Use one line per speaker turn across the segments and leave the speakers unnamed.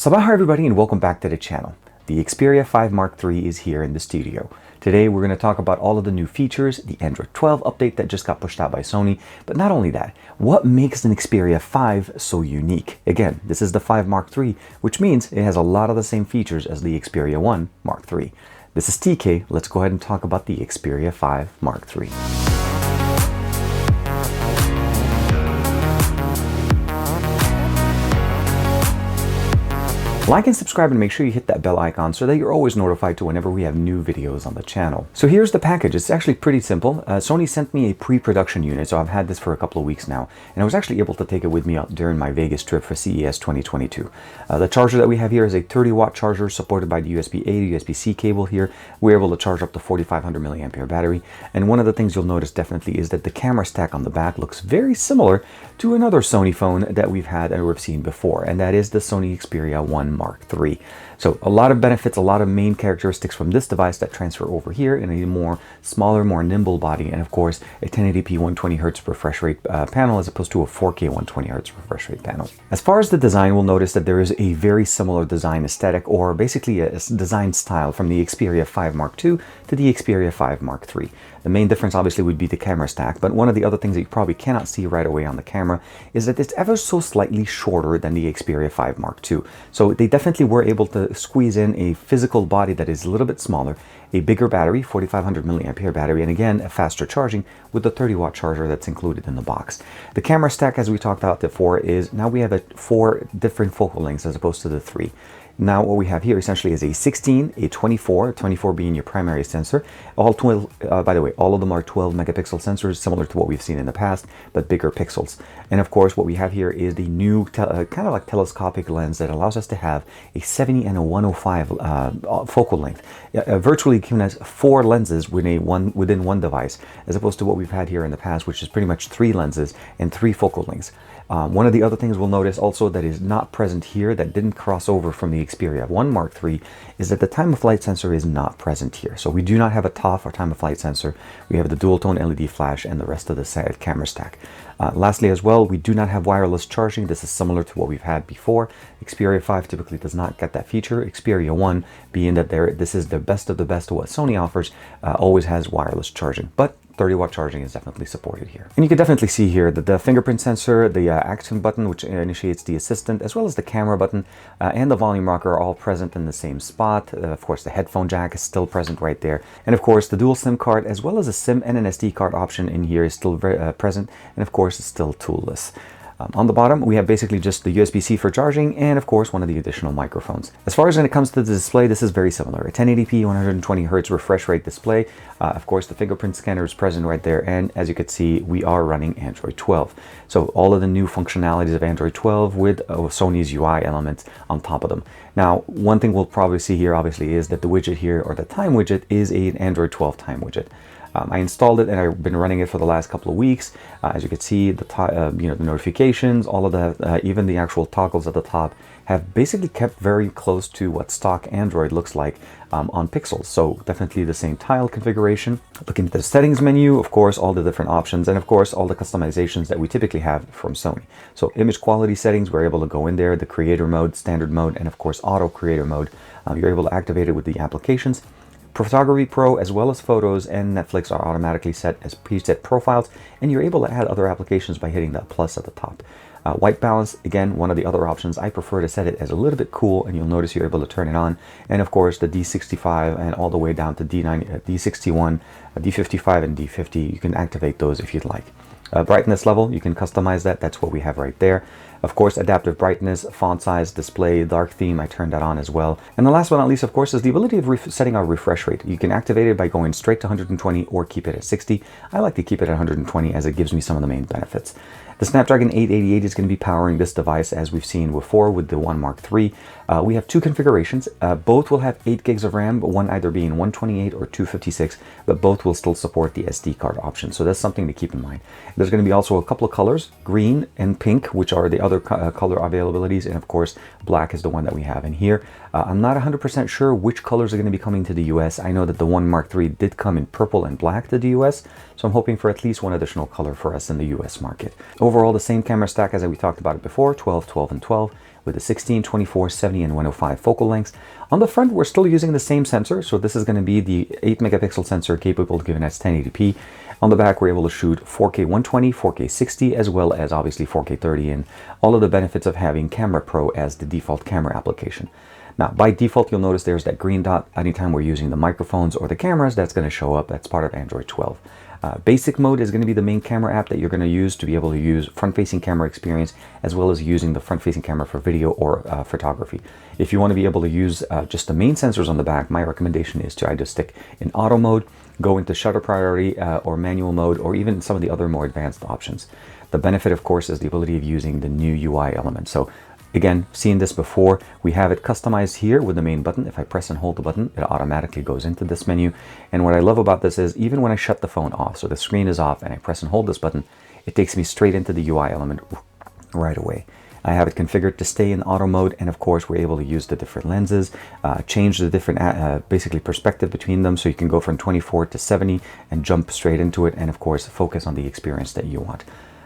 Sabah everybody and welcome back to the channel. The Xperia 5 Mark III is here in the studio. Today we're going to talk about all of the new features, the Android 12 update that just got pushed out by Sony, but not only that, what makes an Xperia 5 so unique? Again, this is the 5 Mark III, which means it has a lot of the same features as the Xperia 1 Mark III. This is TK, let's go ahead and talk about the Xperia 5 Mark III. Like and subscribe and make sure you hit that bell icon so that you're always notified to whenever we have new videos on the channel. So here's the package. It's actually pretty simple. Sony sent me a pre-production unit, so I've had this for a couple of weeks now, and I was actually able to take it with me out during my Vegas trip for CES 2022. The charger that we have here is a 30-watt charger supported by the USB-A to USB-C cable here. We're able to charge up to 4,500 milliampere battery, and one of the things you'll notice definitely is that the camera stack on the back looks very similar to another Sony phone that we've had and we've seen before, and that is the Sony Xperia 1 Mark III. So a lot of benefits, a lot of main characteristics from this device that transfer over here in a more smaller, more nimble body, and of course a 1080p 120Hz refresh rate panel as opposed to a 4K 120Hz refresh rate panel. As far as the design, we'll notice that there is a very similar design aesthetic, or basically a design style, from the Xperia 5 Mark II to the Xperia 5 Mark III. The main difference obviously would be the camera stack, but one of the other things that you probably cannot see right away on the camera is that it's ever so slightly shorter than the Xperia 5 Mark II. So they definitely were able to squeeze in a physical body that is a little bit smaller, a bigger battery, 4,500 milliampere battery, and again, a faster charging with the 30-watt charger that's included in the box. The camera stack, as we talked about before, is now we have 4 different focal lengths as opposed to the 3. Now what we have here essentially is a 16, a 24 being your primary sensor. All 12, by the way, all of them are 12 megapixel sensors, similar to what we've seen in the past, but bigger pixels. And of course, what we have here is the new kind of like telescopic lens that allows us to have a 70 and a 105 focal length, virtually giving us 4 lenses within one device, as opposed to what we've had here in the past, which is pretty much 3 lenses and 3 focal lengths. One of the other things we'll notice also that is not present here, that didn't cross over from the Xperia 1 Mark III, is that the time of flight sensor is not present here. So we do not have a TOF or time of flight sensor. We have the dual tone LED flash and the rest of the camera stack. Lastly as well, we do not have wireless charging. This is similar to what we've had before. Xperia 5 typically does not get that feature. Xperia 1, being that this is the best of the best of what Sony offers, always has wireless charging. But 30-watt charging is definitely supported here. And you can definitely see here that the fingerprint sensor, the action button, which initiates the assistant, as well as the camera button and the volume rocker are all present in the same spot. Of course, the headphone jack is still present right there. And of course, the dual SIM card, as well as a SIM and an SD card option in here, is still present. And of course, it's still toolless. On the bottom, we have basically just the USB-C for charging and, of course, one of the additional microphones. As far as when it comes to the display, this is very similar. A 1080p 120Hz refresh rate display. Of course, the fingerprint scanner is present right there, and as you can see, we are running Android 12. So all of the new functionalities of Android 12 with Sony's UI elements on top of them. Now, one thing we'll probably see here, obviously, is that the widget here, or the time widget, is an Android 12 time widget. I installed it and I've been running it for the last couple of weeks. As you can see, the notifications, all of the, even the actual toggles at the top have basically kept very close to what stock Android looks like on Pixels. So definitely the same tile configuration. Looking at the settings menu, of course, all the different options, and of course, all the customizations that we typically have from Sony. So image quality settings, we're able to go in there, the creator mode, standard mode, and of course, auto creator mode. You're able to activate it with the applications. Photography Pro, as well as Photos and Netflix, are automatically set as preset profiles, and you're able to add other applications by hitting that plus at the top. White balance, again, one of the other options. I prefer to set it as a little bit cool, and you'll notice you're able to turn it on. And of course, the D65 and all the way down to D61, D55, and D50, you can activate those if you'd like. Brightness level, you can customize that. That's what we have right there. Of course, adaptive brightness, font size, display, dark theme, I turned that on as well. And the last but not least, of course, is the ability of setting our refresh rate. You can activate it by going straight to 120 or keep it at 60. I like to keep it at 120 as it gives me some of the main benefits. The Snapdragon 888 is going to be powering this device, as we've seen before with the 1 Mark III. We have 2 configurations. Both will have 8 gigs of RAM, but one either being 128 or 256, but both will still support the SD card option. So that's something to keep in mind. There's going to be also a couple of colors, green and pink, which are the other color availabilities, and of course, black is the one that we have in here. I'm not 100% sure which colors are going to be coming to the US. I know that the 1 Mark III did come in purple and black to the US, so I'm hoping for at least one additional color for us in the US market. Overall, the same camera stack as we talked about it before, 12, 12, and 12. with the 16, 24, 70, and 105 focal lengths. On the front, we're still using the same sensor, so this is going to be the 8 megapixel sensor capable of giving us 1080p. On the back, we're able to shoot 4K 120, 4K 60, as well as obviously 4K 30, and all of the benefits of having Camera Pro as the default camera application. Now, by default, you'll notice there's that green dot. Anytime we're using the microphones or the cameras, that's going to show up. That's part of Android 12. Basic mode is going to be the main camera app that you're going to use to be able to use front-facing camera experience, as well as using the front-facing camera for video or photography. If you want to be able to use just the main sensors on the back, my recommendation is to either stick in auto mode, go into shutter priority or manual mode, or even some of the other more advanced options. The benefit, of course, is the ability of using the new UI element. So again, seen this before, we have it customized here with the main button. If I press and hold the button, it automatically goes into this menu. And what I love about this is even when I shut the phone off, so the screen is off and I press and hold this button, it takes me straight into the UI element right away. I have it configured to stay in auto mode, and of course we're able to use the different lenses, change the different basically perspective between them, so you can go from 24 to 70 and jump straight into it, and of course focus on the experience that you want.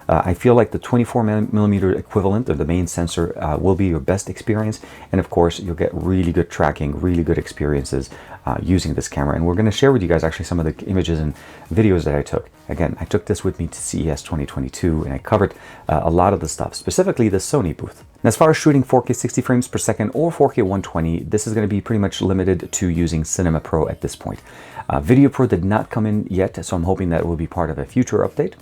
I feel like the 24mm equivalent of the main sensor will be your best experience, and of course you'll get really good tracking, really good experiences using this camera. And we're going to share with you guys actually some of the images and videos that I took. Again, I took this with me to CES 2022 and I covered a lot of the stuff, specifically the Sony booth. And as far as shooting 4K 60 frames per second or 4K 120, this is going to be pretty much limited to using Cinema Pro at this point. Video Pro did not come in yet, so I'm hoping that it will be part of a future update.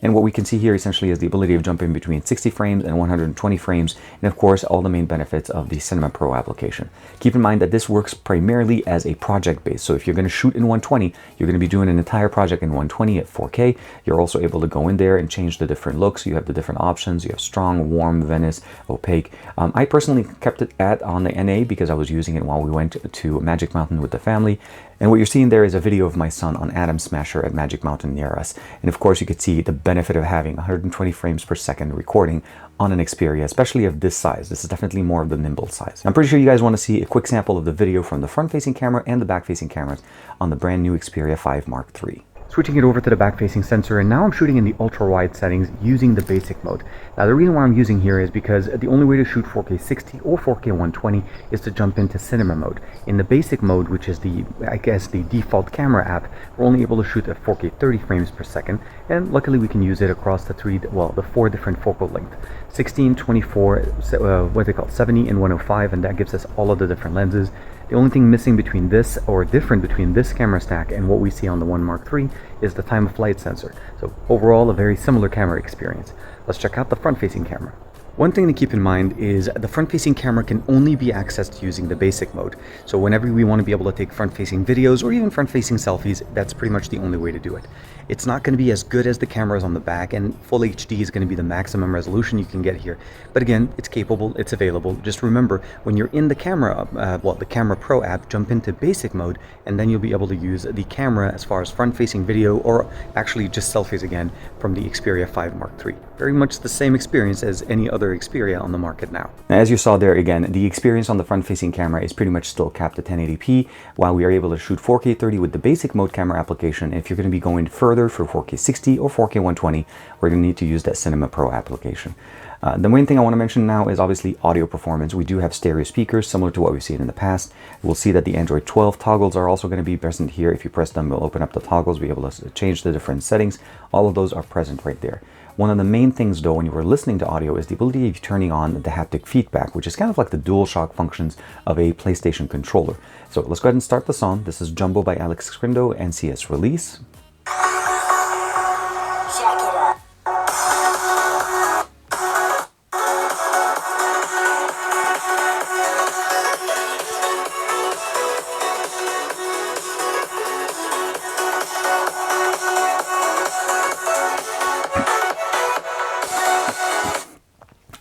And what we can see here essentially is the ability of jumping between 60 frames and 120 frames, and of course all the main benefits of the Cinema Pro application. Keep in mind that this works primarily as a project base, so if you're going to shoot in 120, you're going to be doing an entire project in 120 at 4K. You're also able to go in there and change the different looks. You have the different options. You have strong, warm, Venice, opaque. I personally kept it on the NA because I was using it while we went to Magic Mountain with the family. And what you're seeing there is a video of my son on Atom Smasher at Magic Mountain near us. And of course you could see the benefit of having 120 frames per second recording on an Xperia, especially of this size. This is definitely more of the nimble size. I'm pretty sure you guys want to see a quick sample of the video from the front-facing camera and the back-facing cameras on the brand new Xperia 5 Mark III. Switching it over to the back-facing sensor, and now I'm shooting in the ultra-wide settings using the basic mode. Now the reason why I'm using here is because the only way to shoot 4K 60 or 4K 120 is to jump into cinema mode. In the basic mode, which is the, I guess, the default camera app, we're only able to shoot at 4K 30 frames per second, and luckily we can use it across the 4 different focal lengths. 16, 24, what they call 70 and 105, and that gives us all of the different lenses. The only thing missing between this, or different between this camera stack and what we see on the 1 Mark III, is the time of flight sensor. So overall, a very similar camera experience. Let's check out the front-facing camera. One thing to keep in mind is the front-facing camera can only be accessed using the basic mode. So whenever we want to be able to take front-facing videos or even front-facing selfies, that's pretty much the only way to do it. It's not going to be as good as the cameras on the back, and Full HD is going to be the maximum resolution you can get here. But again, it's capable, it's available. Just remember, when you're in the camera, the Camera Pro app, jump into basic mode, and then you'll be able to use the camera as far as front-facing video, or actually just selfies again, from the Xperia 5 Mark III. Very much the same experience as any other Xperia on the market now. As you saw there again, the experience on the front-facing camera is pretty much still capped at 1080p, while we are able to shoot 4K 30 with the basic mode camera application. If you're going to be going further for 4K 60 or 4K 120, we're going to need to use that Cinema Pro application. The main thing I want to mention now is obviously audio performance. We do have stereo speakers similar to what we've seen in the past. We'll see that the Android 12 toggles are also going to be present here. If you press them, we'll open up the toggles, be able to change the different settings. All of those are present right there. One of the main things though when you were listening to audio is the ability of turning on the haptic feedback, which is kind of like the DualShock functions of a PlayStation controller. So let's go ahead and start the song. This is Jumbo by Alex Scrindo, NCS release.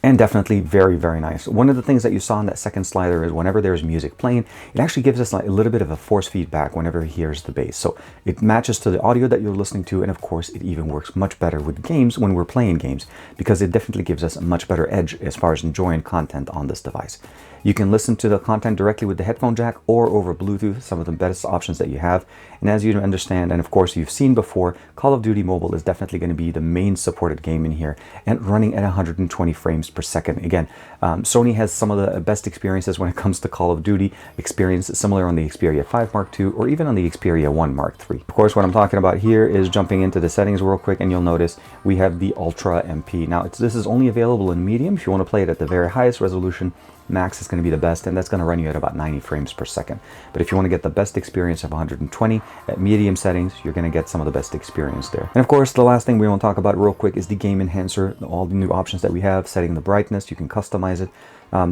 And definitely very, very nice. One of the things that you saw in that second slider is whenever there's music playing, it actually gives us like a little bit of a force feedback whenever it hears the bass. So it matches to the audio that you're listening to, and of course it even works much better with games when we're playing games, because it definitely gives us a much better edge as far as enjoying content on this device. You can listen to the content directly with the headphone jack or over Bluetooth, some of the best options that you have. And as you understand, and of course you've seen before, Call of Duty Mobile is definitely going to be the main supported game in here and running at 120 frames per second. Again, Sony has some of the best experiences when it comes to Call of Duty experience, similar on the Xperia 5 Mark II or even on the Xperia 1 Mark III. Of course, what I'm talking about here is jumping into the settings real quick, and you'll notice we have the Ultra MP. Now, this is only available in medium. If you want to play it at the very highest resolution, max is going to be the best, and that's going to run you at about 90 frames per second. But if you want to get the best experience of 120 at medium settings, you're going to get some of the best experience there. And of course, the last thing we want to talk about real quick is the game enhancer, all the new options that we have, setting the brightness. You can customize it.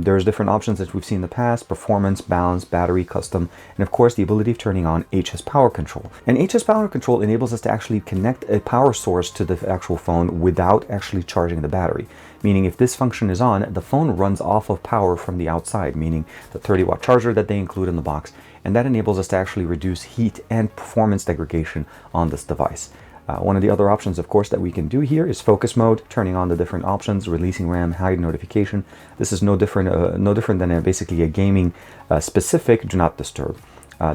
There's different options that we've seen in the past: performance, balance, battery, custom, and of course the ability of turning on HS power control. And HS power control enables us to actually connect a power source to the actual phone without actually charging the battery. Meaning if this function is on, the phone runs off of power from the outside, meaning the 30-watt charger that they include in the box, and that enables us to actually reduce heat and performance degradation on this device. One of the other options, of course, that we can do here is focus mode, turning on the different options, releasing RAM, hide notification. This is no different than basically a gaming specific do not disturb.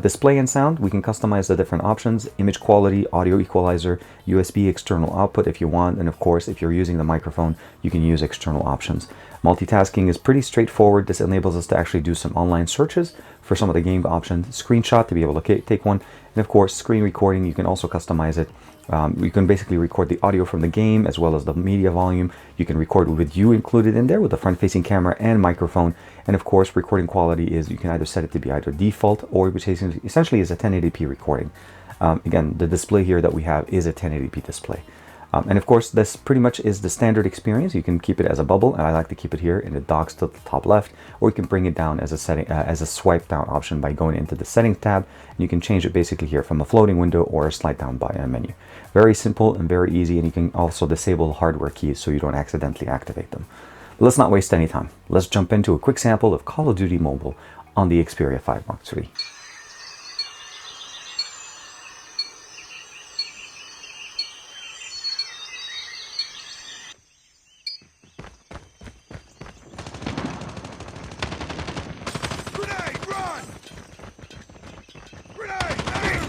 Display and sound, we can customize the different options: image quality, audio equalizer, USB external output if you want, and of course, if you're using the microphone, you can use external options. Multitasking is pretty straightforward. This enables us to actually do some online searches for some of the game options. Screenshot to be able to take one, and of course, screen recording, you can also customize it. You can basically record the audio from the game as well as the media volume. You can record with you included in there with the front-facing camera and microphone. And of course, recording quality is you can either set it to be either default or which essentially is a 1080p recording. Again, the display here that we have is a 1080p display. And of course, this pretty much is the standard experience. You can keep it as a bubble, and I like to keep it here in the docks to the top left, or you can bring it down as a setting, as a swipe down option by going into the settings tab, and you can change it basically here from a floating window or a slide down by a menu. Very simple and very easy, and you can also disable hardware keys so you don't accidentally activate them. But let's not waste any time. Let's jump into a quick sample of Call of Duty Mobile on the Xperia 5 Mark III.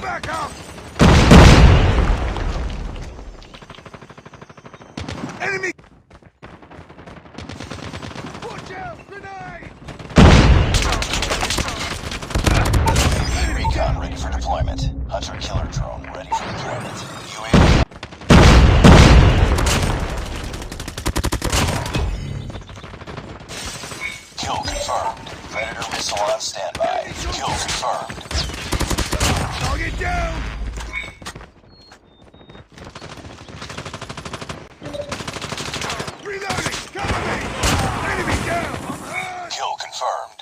Back up! Enemy! Watch out! Grenade!
Recon ready for deployment. Hunter killer drone ready for deployment. UAV. Kill confirmed. Predator missile on standby. Kill confirmed.
Target down! Reloading! Cover me! Enemy down! I'm hurt!
Kill confirmed.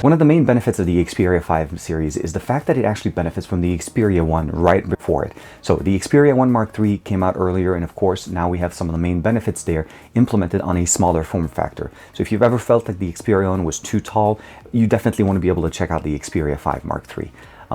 One of the main benefits of the Xperia 5 series is the fact that it actually benefits from the Xperia 1 right before it. So the Xperia 1 Mark III came out earlier, and of course now we have some of the main benefits there implemented on a smaller form factor. So if you've ever felt like the Xperia 1 was too tall, you definitely want to be able to check out the Xperia 5 Mark III.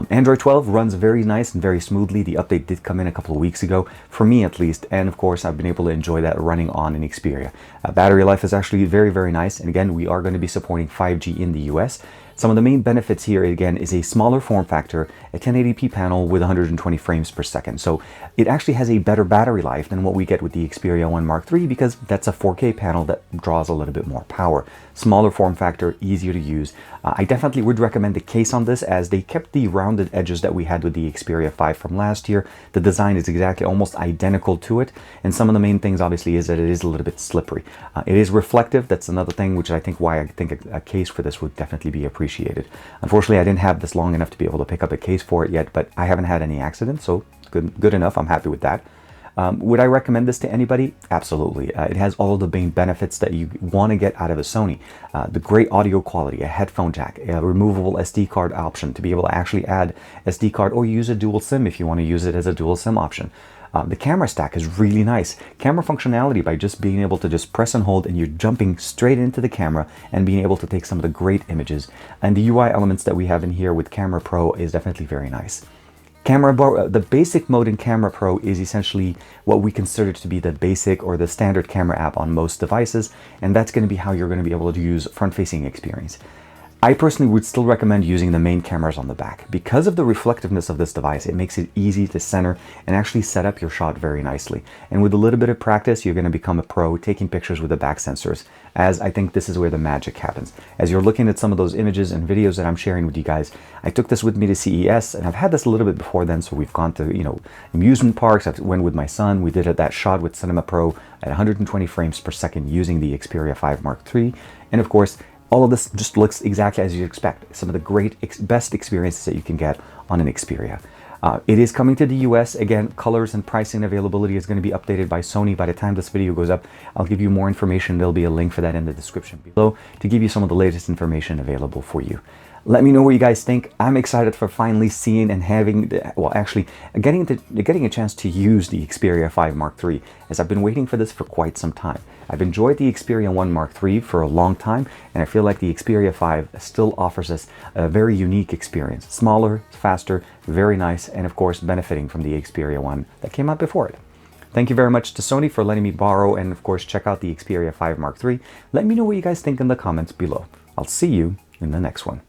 Android 12 runs very nice and very smoothly. The update did come in a couple of weeks ago, for me at least, and of course I've been able to enjoy that running on an Xperia. Battery life is actually very, very nice, and again, we are going to be supporting 5G in the US. Some of the main benefits here, again, is a smaller form factor, a 1080p panel with 120 frames per second. So it actually has a better battery life than what we get with the Xperia 1 Mark III, because that's a 4K panel that draws a little bit more power. Smaller form factor, easier to use. I definitely would recommend the case on this, as they kept the rounded edges that we had with the Xperia 5 from last year. The design is exactly almost identical to it, and some of the main things obviously is that it is a little bit slippery. It is reflective. That's another thing which I think a case for this would definitely be appreciated. Unfortunately, I didn't have this long enough to be able to pick up a case for it yet, but I haven't had any accidents, so good enough. I'm happy with that. Would I recommend this to anybody? Absolutely. It has all of the main benefits that you want to get out of a Sony. The great audio quality, a headphone jack, a removable SD card option to be able to actually add SD card, or use a dual SIM if you want to use it as a dual SIM option. The camera stack is really nice. Camera functionality by just being able to just press and hold and you're jumping straight into the camera and being able to take some of the great images. And the UI elements that we have in here with Camera Pro is definitely very nice. The basic mode in Camera Pro is essentially what we consider to be the basic or the standard camera app on most devices, and that's going to be how you're going to be able to use front-facing experience. I personally would still recommend using the main cameras on the back. Because of the reflectiveness of this device, it makes it easy to center and actually set up your shot very nicely. And with a little bit of practice, you're going to become a pro taking pictures with the back sensors, as I think this is where the magic happens. As you're looking at some of those images and videos that I'm sharing with you guys, I took this with me to CES, and I've had this a little bit before then, so we've gone to, you know, amusement parks. I went with my son. We did that shot with Cinema Pro at 120 frames per second using the Xperia 5 Mark III. And of course, all of this just looks exactly as you'd expect. Some of the great, best experiences that you can get on an Xperia. It is coming to the US. Again, colors and pricing availability is going to be updated by Sony. By the time this video goes up, I'll give you more information. There'll be a link for that in the description below to give you some of the latest information available for you. Let me know what you guys think. I'm excited for finally seeing and having, getting a chance to use the Xperia 5 Mark III, as I've been waiting for this for quite some time. I've enjoyed the Xperia 1 Mark III for a long time, and I feel like the Xperia 5 still offers us a very unique experience. Smaller, faster, very nice, and of course benefiting from the Xperia 1 that came out before it. Thank you very much to Sony for letting me borrow and of course check out the Xperia 5 Mark III. Let me know what you guys think in the comments below. I'll see you in the next one.